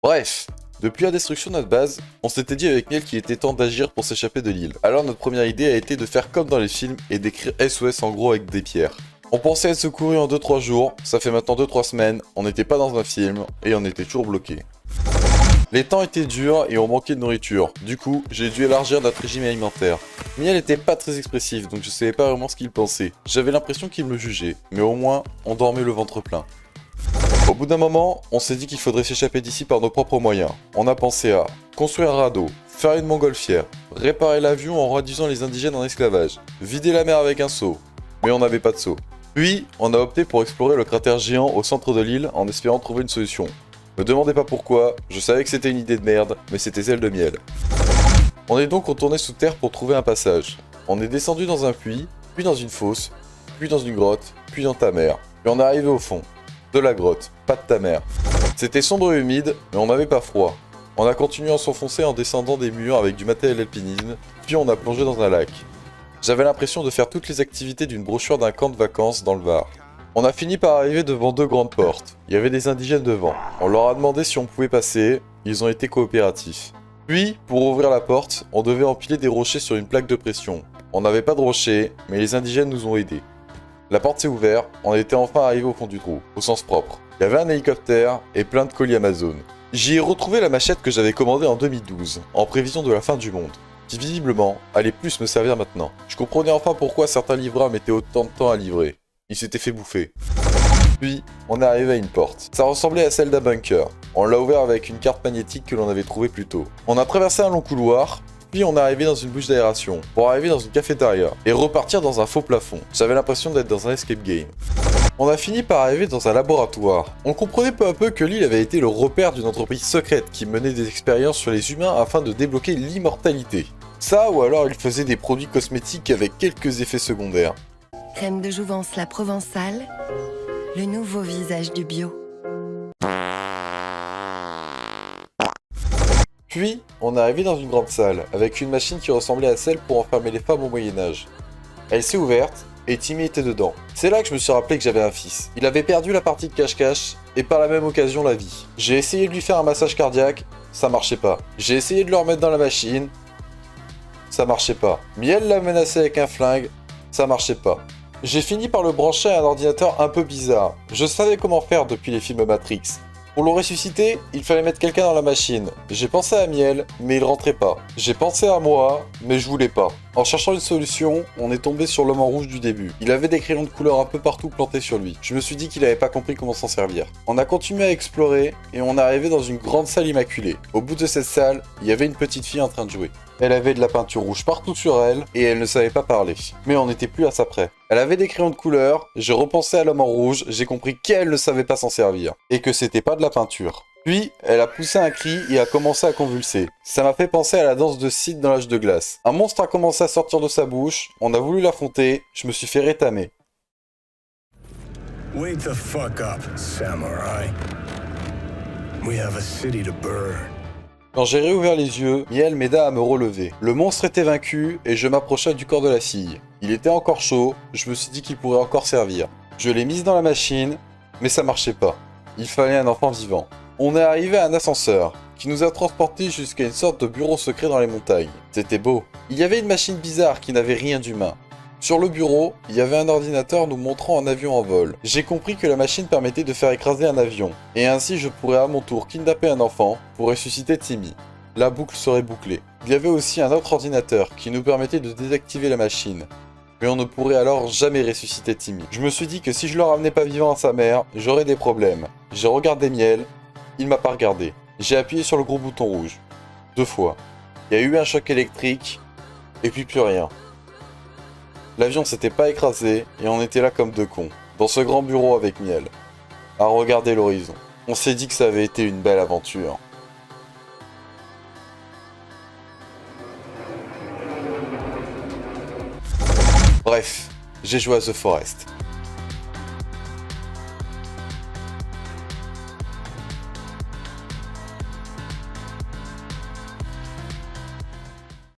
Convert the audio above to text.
Bref, depuis la destruction de notre base, on s'était dit avec Miel qu'il était temps d'agir pour s'échapper de l'île. Alors notre première idée a été de faire comme dans les films et d'écrire SOS en gros avec des pierres. On pensait être secouru en 2-3 jours, ça fait maintenant 2-3 semaines, on n'était pas dans un film et on était toujours bloqué. Les temps étaient durs et on manquait de nourriture, du coup j'ai dû élargir notre régime alimentaire. Miel était pas très expressif donc je savais pas vraiment ce qu'il pensait. J'avais l'impression qu'il me jugeait, mais au moins on dormait le ventre plein. Au bout d'un moment, on s'est dit qu'il faudrait s'échapper d'ici par nos propres moyens. On a pensé à construire un radeau, faire une montgolfière, réparer l'avion en réduisant les indigènes en esclavage, vider la mer avec un seau. Mais on n'avait pas de seau. Puis, on a opté pour explorer le cratère géant au centre de l'île en espérant trouver une solution. Me demandez pas pourquoi, je savais que c'était une idée de merde, mais c'était celle de Miel. On est donc retourné sous terre pour trouver un passage. On est descendu dans un puits, puis dans une fosse, puis dans une grotte, puis dans ta mer. Puis on est arrivé au fond. De la grotte, pas de ta mère. C'était sombre et humide, mais on n'avait pas froid. On a continué à s'enfoncer en descendant des murs avec du matériel alpinisme, puis on a plongé dans un lac. J'avais l'impression de faire toutes les activités d'une brochure d'un camp de vacances dans le Var. On a fini par arriver devant 2 grandes portes. Il y avait des indigènes devant. On leur a demandé si on pouvait passer, ils ont été coopératifs. Puis, pour ouvrir la porte, on devait empiler des rochers sur une plaque de pression. On n'avait pas de rochers, mais les indigènes nous ont aidés. La porte s'est ouverte, on était enfin arrivé au fond du trou, au sens propre. Il y avait un hélicoptère et plein de colis Amazon. J'y ai retrouvé la machette que j'avais commandée en 2012, en prévision de la fin du monde, qui visiblement allait plus me servir maintenant. Je comprenais enfin pourquoi certains livreurs mettaient autant de temps à livrer. Ils s'étaient fait bouffer. Puis, on est arrivé à une porte. Ça ressemblait à celle d'un bunker. On l'a ouvert avec une carte magnétique que l'on avait trouvée plus tôt. On a traversé un long couloir, puis on est arrivé dans une bouche d'aération, pour arriver dans une cafétéria, et repartir dans un faux plafond. J'avais l'impression d'être dans un escape game. On a fini par arriver dans un laboratoire. On comprenait peu à peu que l'île avait été le repère d'une entreprise secrète qui menait des expériences sur les humains afin de débloquer l'immortalité. Ça, ou alors il faisait des produits cosmétiques avec quelques effets secondaires. Crème de jouvence la Provençale, le nouveau visage du bio. Puis, on est arrivé dans une grande salle, avec une machine qui ressemblait à celle pour enfermer les femmes au Moyen-Âge. Elle s'est ouverte, et Timmy était dedans. C'est là que je me suis rappelé que j'avais un fils. Il avait perdu la partie de cache-cache, et par la même occasion la vie. J'ai essayé de lui faire un massage cardiaque, ça marchait pas. J'ai essayé de le remettre dans la machine, ça marchait pas. Miel l'a menacé avec un flingue, ça marchait pas. J'ai fini par le brancher à un ordinateur un peu bizarre. Je savais comment faire depuis les films Matrix. Pour le ressusciter, il fallait mettre quelqu'un dans la machine. J'ai pensé à Miel, mais il rentrait pas. J'ai pensé à moi, mais je voulais pas. En cherchant une solution, on est tombé sur l'homme en rouge du début. Il avait des crayons de couleur un peu partout plantés sur lui. Je me suis dit qu'il avait pas compris comment s'en servir. On a continué à explorer, et on est arrivé dans une grande salle immaculée. Au bout de cette salle, il y avait une petite fille en train de jouer. Elle avait de la peinture rouge partout sur elle, et elle ne savait pas parler. Mais on n'était plus à ça près. Elle avait des crayons de couleur, j'ai repensé à l'homme en rouge, j'ai compris qu'elle ne savait pas s'en servir. Et que c'était pas de la peinture. Puis, elle a poussé un cri et a commencé à convulser. Ça m'a fait penser à la danse de Sid dans l'âge de glace. Un monstre a commencé à sortir de sa bouche, on a voulu l'affronter, je me suis fait rétamer. Wake the fuck up, samurai. We have a city to burn. Quand j'ai réouvert les yeux, Miel m'aida à me relever. Le monstre était vaincu et je m'approchai du corps de la fille. Il était encore chaud, je me suis dit qu'il pourrait encore servir. Je l'ai mise dans la machine, mais ça marchait pas. Il fallait un enfant vivant. On est arrivé à un ascenseur, qui nous a transportés jusqu'à une sorte de bureau secret dans les montagnes. C'était beau. Il y avait une machine bizarre qui n'avait rien d'humain. Sur le bureau, il y avait un ordinateur nous montrant un avion en vol. J'ai compris que la machine permettait de faire écraser un avion, et ainsi je pourrais à mon tour kidnapper un enfant pour ressusciter Timmy. La boucle serait bouclée. Il y avait aussi un autre ordinateur qui nous permettait de désactiver la machine. Mais on ne pourrait alors jamais ressusciter Timmy. Je me suis dit que si je le ramenais pas vivant à sa mère, j'aurais des problèmes. J'ai regardé Miel, il m'a pas regardé. J'ai appuyé sur le gros bouton rouge. 2 fois. Il y a eu un choc électrique, et puis plus rien. L'avion s'était pas écrasé et on était là comme 2 cons, dans ce grand bureau avec Miel, à regarder l'horizon. On s'est dit que ça avait été une belle aventure. Bref, j'ai joué à The Forest.